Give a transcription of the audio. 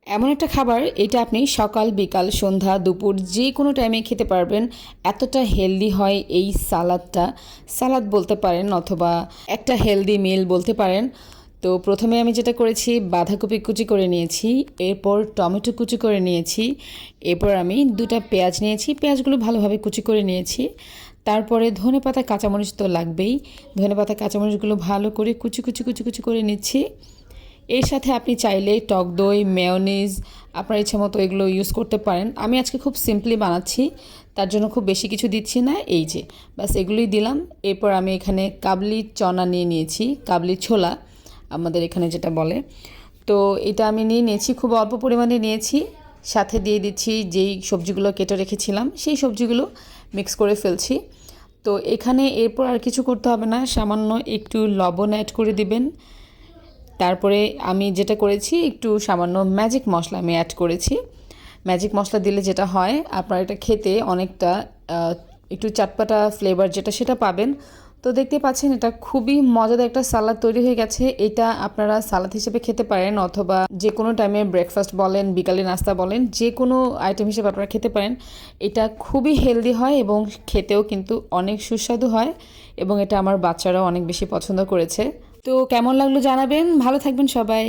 এমন একটা খাবার এটা আপনি সকাল বিকাল সন্ধ্যা দুপুর যে কোনো টাইমে খেতে পারবেন। এতটা হেলদি হয় এই সালাদটা। সালাদ বলতে পারেন অথবা একটা হেলদি মিল বলতে পারেন। তো প্রথমে আমি যেটা করেছি বাঁধাকপি কুচি করে নিয়েছি, এরপর টমেটো কুচি করে নিয়েছি, এরপর আমি দুটা পেঁয়াজ নিয়েছি, পেঁয়াজগুলো ভালোভাবে কুচি করে নিয়েছি। তারপরে ধনেপাতা কাঁচামরিচ তো লাগবেই, ধনেপাতা কাঁচামরিচগুলো ভালো করে কুচি কুচি কুচি কুচি করে নিচ্ছি। এর সাথে আপনি চাইলে টক দই মেয়োনিজ আপনার ইচ্ছা মতো এগুলো ইউজ করতে পারেন। আমি আজকে খুব সিম্পলি বানাচ্ছি, তার জন্য খুব বেশি কিছু দিচ্ছি না। এই যে ব্যাস এগুলোই দিলাম। এরপর আমি এখানে কাবলি চনা নিয়ে নিয়েছি, কাবলি ছোলা আমাদের এখানে যেটা বলে। তো এটা আমি নিয়ে নিয়েছি, খুব অল্প পরিমাণে নিয়েছি। সাথে দিয়ে দিচ্ছি যেই সবজিগুলো কেটে রেখেছিলাম সেই সবজিগুলো মিক্স করে ফেলছি। তো এখানে এরপর আর কিছু করতে হবে না, সামান্য একটু লবণ অ্যাড করে দিবেন। তারপরে আমি যেটা করেছি একটু সামান্য ম্যাজিক মশলা আমি অ্যাড করেছি। ম্যাজিক মশলা দিলে যেটা হয় আপনার এটা খেতে অনেকটা একটু চাটপাটা ফ্লেভার যেটা সেটা পাবেন। তো দেখতে পাচ্ছেন এটা খুবই মজাদার একটা সালাদ তৈরি হয়ে গেছে। এটা আপনারা সালাদ হিসেবে খেতে পারেন অথবা যে কোনো টাইমে ব্রেকফাস্ট বলেন বিকালে নাস্তা বলেন যে কোনো আইটেম হিসেবে আপনারা খেতে পারেন। এটা খুবই হেলদি হয় এবং খেতেও কিন্তু অনেক সুস্বাদু হয় এবং এটা আমার বাচ্চারাও অনেক বেশি পছন্দ করেছে। তো কেমন লাগলো জানাবেন। ভালো থাকবেন সবাই।